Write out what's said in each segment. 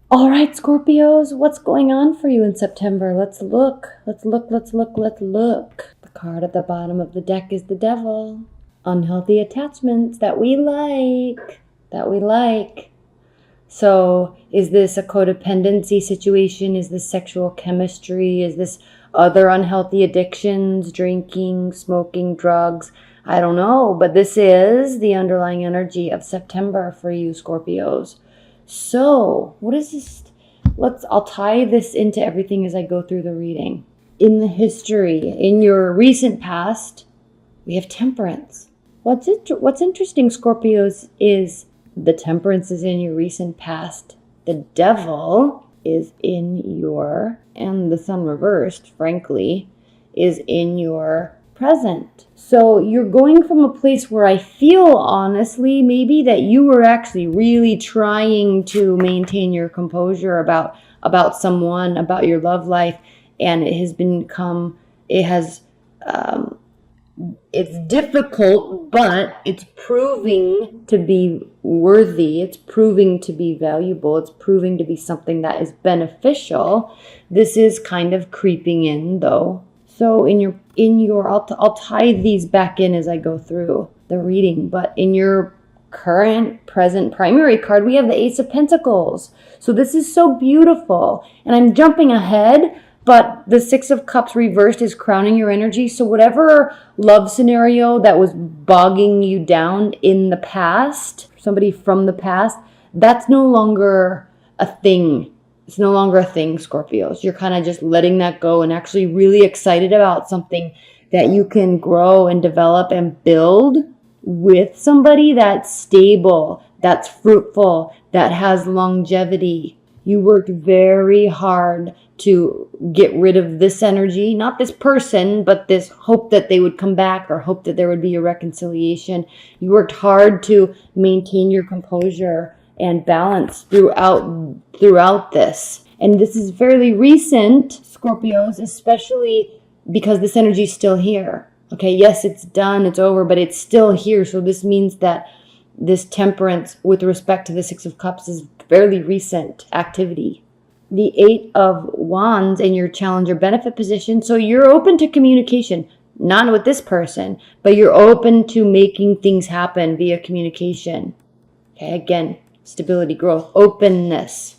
All right, Scorpios, what's going on for you in September? Let's look. Let's look. The card at the bottom of the deck is the Devil. Unhealthy attachments that we like. So, is this a codependency situation? Is this sexual chemistry? Is this other unhealthy addictions, drinking, smoking, drugs? I don't know, but this is the underlying energy of September for you, Scorpios. So, what is this? I'll tie this into everything as I go through the reading. In the history, in your recent past, we have Temperance. What's interesting, Scorpios, is the Temperance is in your recent past. The Devil is in your, and the Sun reversed, frankly, is in your present. So you're going from a place where I feel, honestly, maybe that you were actually really trying to maintain your composure about someone, about your love life, and it's difficult, but it's proving to be worthy. It's proving to be valuable. It's proving to be something that is beneficial. This is kind of creeping in, though. So I'll tie these back in as I go through the reading, but in your current present primary card, we have the Ace of Pentacles. So this is so beautiful. And I'm jumping ahead, but the Six of Cups reversed is crowning your energy. So whatever love scenario that was bogging you down in the past, somebody from the past, that's no longer a thing. It's no longer a thing, Scorpios. You're kind of just letting that go and actually really excited about something that you can grow and develop and build with somebody that's stable, that's fruitful, that has longevity. You worked very hard to get rid of this energy, not this person, but this hope that they would come back or hope that there would be a reconciliation. You worked hard to maintain your composure and balance throughout this. And this is fairly recent, Scorpios, especially because this energy is still here. Okay, yes, it's done, it's over, but it's still here. So this means that this Temperance with respect to the Six of Cups is fairly recent activity. The Eight of Wands in your challenger benefit position. So you're open to communication, not with this person, but you're open to making things happen via communication. Okay, again, stability, growth, openness.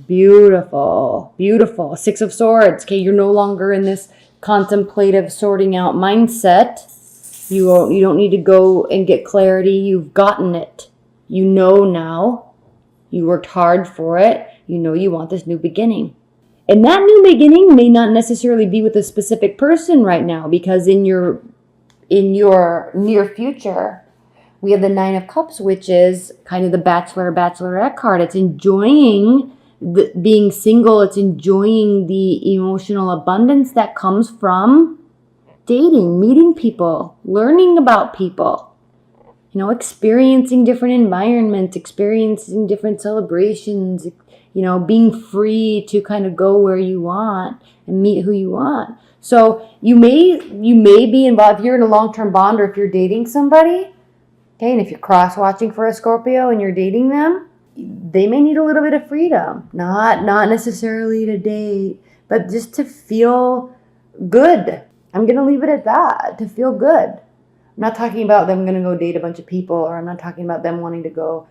Beautiful, beautiful. Six of Swords. Okay, you're no longer in this contemplative sorting out mindset. You don't need to go and get clarity. You've gotten it. You know now. You worked hard for it. You know you want this new beginning. And that new beginning may not necessarily be with a specific person right now, because in your near future, we have the Nine of Cups, which is kind of the bachelorette card. It's enjoying being single. It's enjoying the emotional abundance that comes from dating, meeting people, learning about people, experiencing different environments, experiencing different celebrations, being free to kind of go where you want and meet who you want. So you may be involved if you're in a long-term bond, or if you're dating somebody. Okay, and if you're cross-watching for a Scorpio and you're dating them, they may need a little bit of freedom. Not necessarily to date, but just to feel good. I'm going to leave it at that, to feel good. I'm not talking about them going to go date a bunch of people, or I'm not talking about them wanting to go,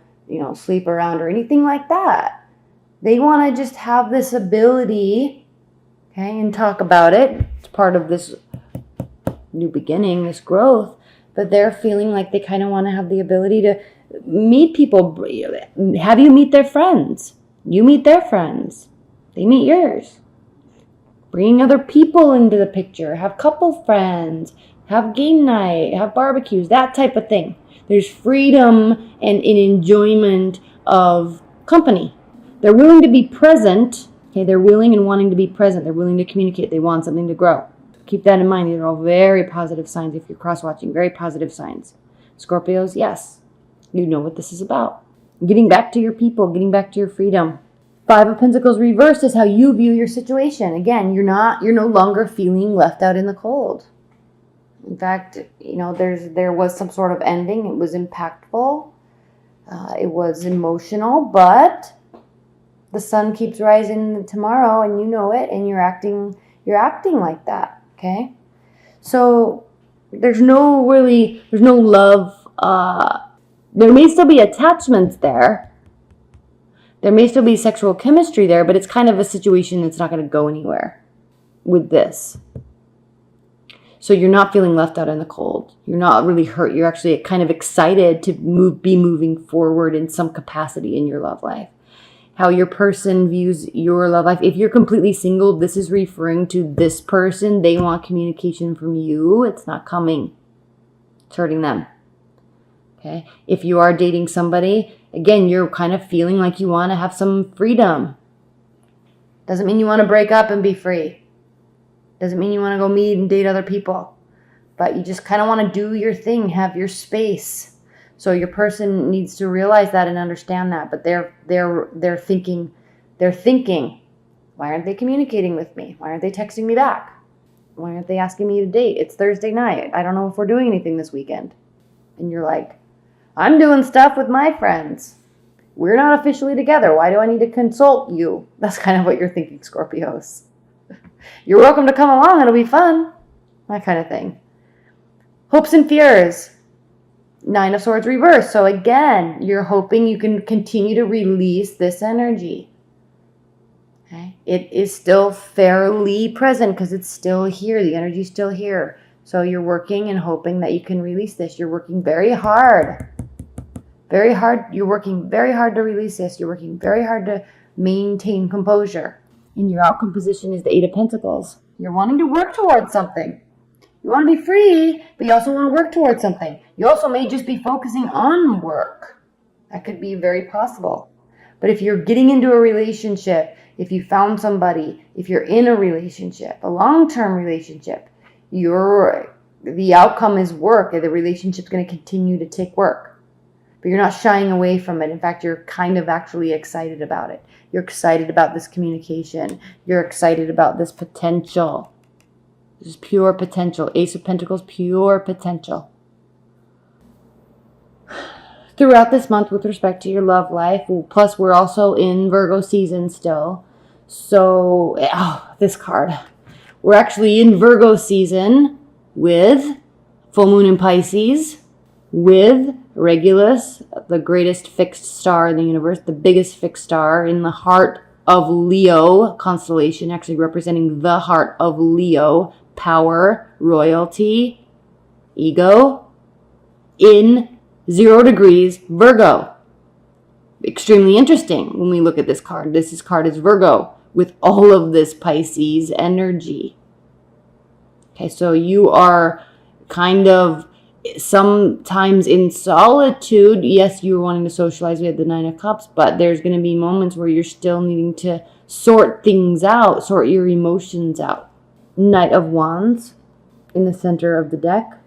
sleep around or anything like that. They want to just have this ability, okay, and talk about it. It's part of this new beginning, this growth. But they're feeling like they kind of want to have the ability to meet people. Have you meet their friends. You meet their friends. They meet yours. Bringing other people into the picture. Have couple friends. Have game night. Have barbecues. That type of thing. There's freedom and an enjoyment of company. They're willing to be present. Okay, they're willing and wanting to be present. They're willing to communicate. They want something to grow. Keep that in mind. These are all very positive signs if you're cross-watching. Very positive signs. Scorpios, yes. You know what this is about. Getting back to your people. Getting back to your freedom. Five of Pentacles reversed is how you view your situation. Again, you're no longer feeling left out in the cold. In fact, there was some sort of ending. It was impactful. It was emotional, but the sun keeps rising tomorrow, and you know it, and you're acting like that. Okay, so there's no love. There may still be attachments there. There may still be sexual chemistry there, but it's kind of a situation that's not going to go anywhere with this. So you're not feeling left out in the cold. You're not really hurt. You're actually kind of excited to be moving forward in some capacity in your love life. How your person views your love life. If you're completely single, this is referring to this person. They want communication from you. It's not coming. It's hurting them. Okay. If you are dating somebody, again, you're kind of feeling like you want to have some freedom. Doesn't mean you want to break up and be free. Doesn't mean you want to go meet and date other people. But you just kind of want to do your thing, have your space. So your person needs to realize that and understand that. But they're thinking, why aren't they communicating with me? Why aren't they texting me back? Why aren't they asking me to date? It's Thursday night. I don't know if we're doing anything this weekend. And you're like, I'm doing stuff with my friends. We're not officially together. Why do I need to consult you? That's kind of what you're thinking, Scorpios. You're welcome to come along. It'll be fun. That kind of thing. Hopes and fears. 9 of Swords reversed. So again, you're hoping you can continue to release this energy. Okay? It is still fairly present because it's still here. The energy's still here. So you're working and hoping that you can release this. You're working very hard. Very hard. You're working very hard to release this. You're working very hard to maintain composure. And your outcome position is the 8 of Pentacles. You're wanting to work towards something. You want to be free, but you also want to work towards something. You also may just be focusing on work. That could be very possible. But if you're getting into a relationship, if you found somebody, if you're in a relationship, a long-term relationship, the outcome is work. The relationship's going to continue to take work. But you're not shying away from it. In fact, you're kind of actually excited about it. You're excited about this communication. You're excited about this potential. This is pure potential. Ace of Pentacles, pure potential. Throughout this month with respect to your love life, plus we're also in Virgo season still. So, this card. We're actually in Virgo season with full moon in Pisces, with Regulus, the greatest fixed star in the universe, the biggest fixed star in the heart of Leo constellation, actually representing the heart of Leo, power, royalty, ego, in 0 degrees Virgo. Extremely interesting when we look at this card. This card is Virgo with all of this Pisces energy. Okay, so you are kind of sometimes in solitude. Yes, you're wanting to socialize. We have the 9 of Cups, but there's going to be moments where you're still needing to sort things out, sort your emotions out. Knight of Wands in the center of the deck.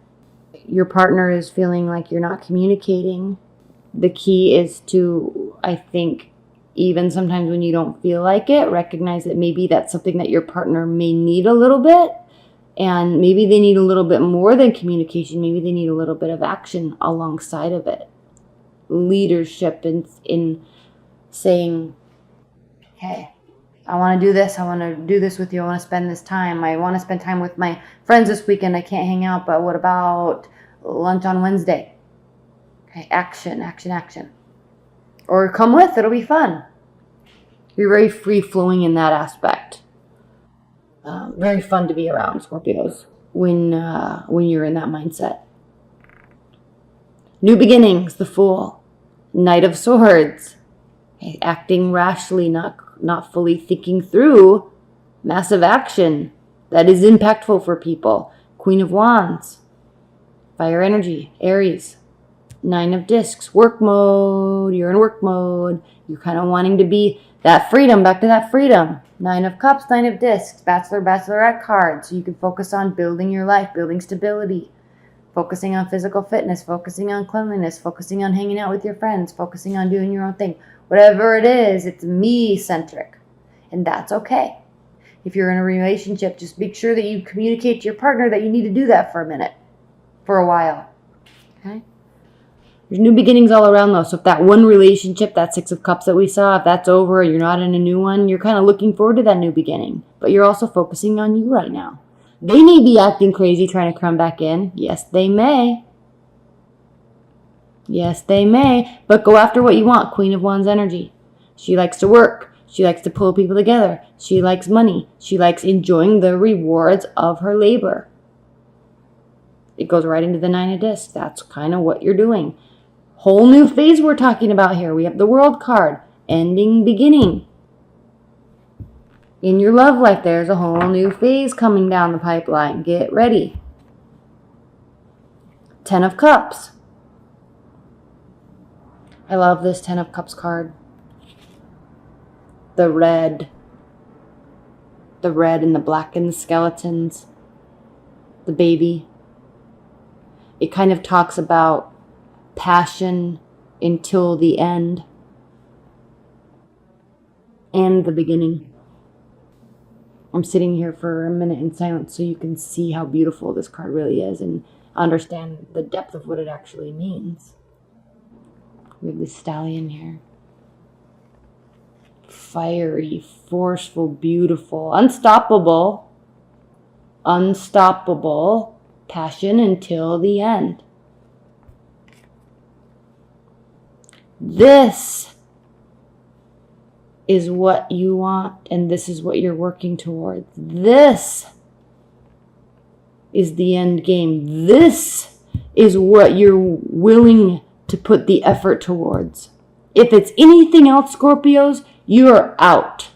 Your partner is feeling like you're not communicating. The key is to, I think, even sometimes when you don't feel like it, recognize that maybe that's something that your partner may need a little bit. And maybe they need a little bit more than communication. Maybe they need a little bit of action alongside of it. Leadership in saying, hey, I want to do this. I want to do this with you. I want to spend this time. I want to spend time with my friends this weekend. I can't hang out, but what about lunch on Wednesday? Okay, action, action, action. Or come with. It'll be fun. You're very free-flowing in that aspect. Very fun to be around, Scorpios, when you're in that mindset. New beginnings, the Fool. Knight of Swords. Okay, acting rashly, not fully thinking through massive action that is impactful for people. Queen of Wands. Fire energy, Aries. 9 of Discs, work mode. You're in work mode. You're kind of wanting to be that freedom, back to that freedom. 9 of Cups, 9 of Discs, Bachelor, Bachelorette card. So you can focus on building your life, building stability, focusing on physical fitness, focusing on cleanliness, focusing on hanging out with your friends, focusing on doing your own thing. Whatever it is, it's me-centric. And that's okay. If you're in a relationship, just make sure that you communicate to your partner that you need to do that for a minute, for a while. Okay? There's new beginnings all around though. So if that one relationship, that Six of Cups that we saw, if that's over, you're not in a new one, you're kind of looking forward to that new beginning. But you're also focusing on you right now. They may be acting crazy trying to come back in. Yes, they may. Yes, they may. But go after what you want. Queen of Wands energy. She likes to work. She likes to pull people together. She likes money. She likes enjoying the rewards of her labor. It goes right into the Nine of Discs. That's kind of what you're doing. Whole new phase we're talking about here. We have the World card. Ending, beginning. In your love life, there's a whole new phase coming down the pipeline. Get ready. Ten of Cups. I love this Ten of Cups card. The red. The red and the black and the skeletons. The baby. It kind of talks about passion until the end and the beginning. I'm sitting here for a minute in silence so you can see how beautiful this card really is and understand the depth of what it actually means. We have the stallion here. Fiery, forceful, beautiful, unstoppable, passion until the end. This is what you want, and this is what you're working towards. This is the end game. This is what you're willing to put the effort towards. If it's anything else, Scorpios, you're out.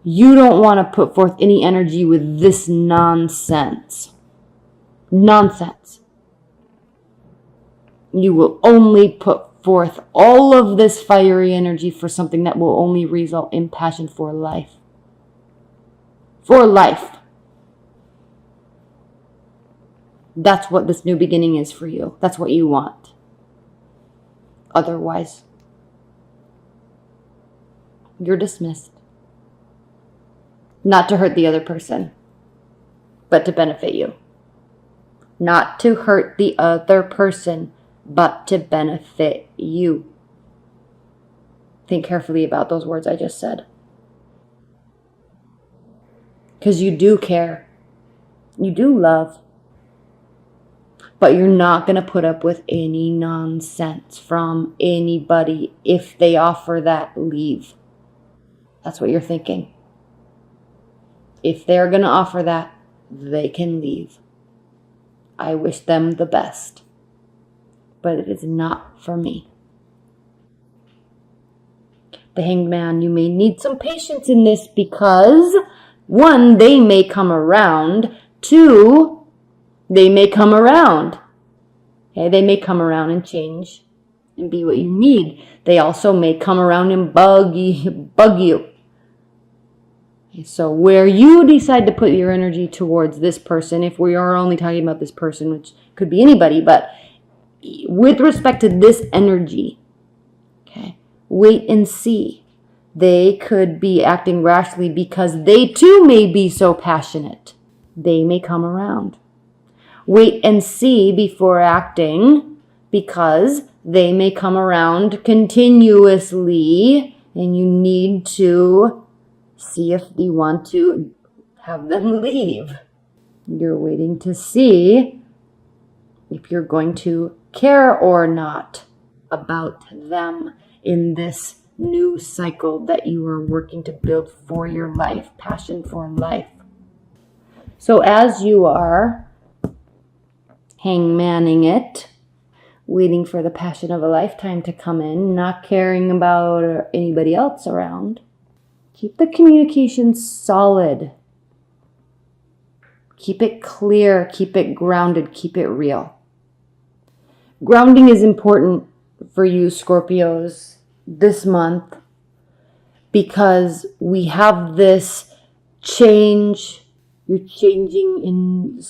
You don't want to put forth any energy with this nonsense. Nonsense. You will only put forth all of this fiery energy for something that will only result in passion for life. For life. That's what this new beginning is for you. That's what you want. Otherwise, you're dismissed. Not to hurt the other person, but to benefit you. Not to hurt the other person, but to benefit you. Think carefully about those words I just said. Because you do care. You do love. But you're not going to put up with any nonsense from anybody. If they offer that, leave. That's what you're thinking. If they're going to offer that, they can leave. I wish them the best. But it is not for me. The Hanged Man, you may need some patience in this because, 1, they may come around. 2, they may come around. Okay, they may come around and change and be what you need. They also may come around and bug you. Okay, so where you decide to put your energy towards this person, if we are only talking about this person, which could be anybody, but with respect to this energy, okay, wait and see. They could be acting rashly because they too may be so passionate. They may come around. Wait and see before acting because they may come around continuously and you need to see if you want to have them leave. You're waiting to see if you're going to care or not about them in this new cycle that you are working to build for your life, passion for life. So as you are hangmanning it, waiting for the passion of a lifetime to come in, not caring about anybody else around, keep the communication solid. Keep it clear, keep it grounded, keep it real. Grounding is important for you, Scorpios, this month because we have this change. You're changing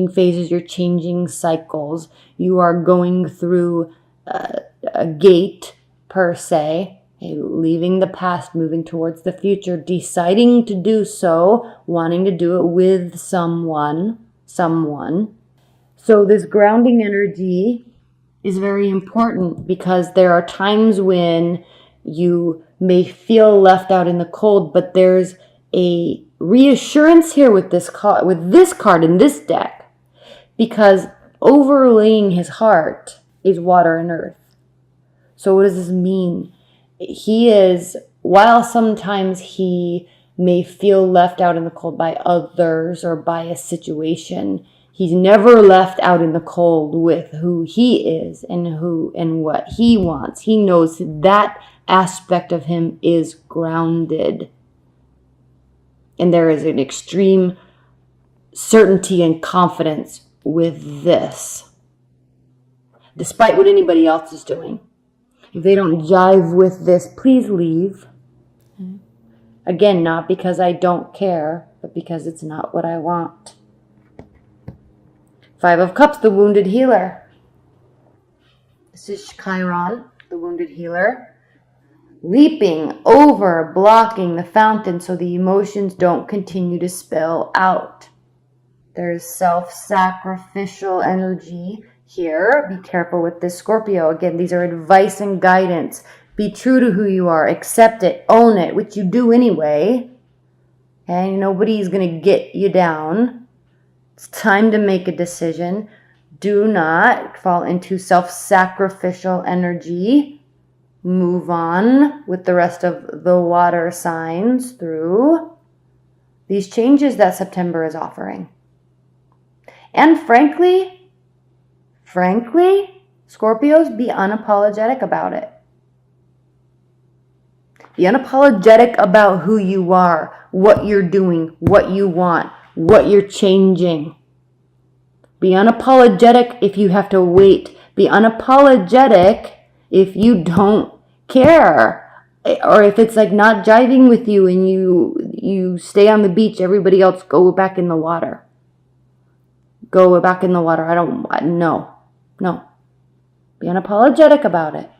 phases, you're changing cycles. You are going through a gate, per se, leaving the past, moving towards the future, deciding to do so, wanting to do it with someone. So this grounding energy is very important, because there are times when you may feel left out in the cold, but there's a reassurance here with this card in this deck, because overlaying his heart is water and earth. So what does this mean? He is, while sometimes he may feel left out in the cold by others or by a situation, he's never left out in the cold with who he is and what he wants. He knows that aspect of him is grounded. And there is an extreme certainty and confidence with this, despite what anybody else is doing. If they don't jive with this, please leave. Again, not because I don't care, but because it's not what I want. 5 of Cups, the wounded healer. This is Chiron, the wounded healer, leaping over, blocking the fountain so the emotions don't continue to spill out. There's self-sacrificial energy here. Be careful with this, Scorpio. Again, these are advice and guidance. Be true to who you are. Accept it. Own it, which you do anyway. And nobody's going to get you down. It's time to make a decision. Do not fall into self-sacrificial energy. Move on with the rest of the water signs through these changes that September is offering. And frankly, Scorpios, be unapologetic about it. Be unapologetic about who you are, what you're doing, what you want, what you're changing. Be unapologetic if you have to wait. Be unapologetic if you don't care. Or if it's like not jiving with you and you stay on the beach, everybody else go back in the water. Go back in the water. No. Be unapologetic about it.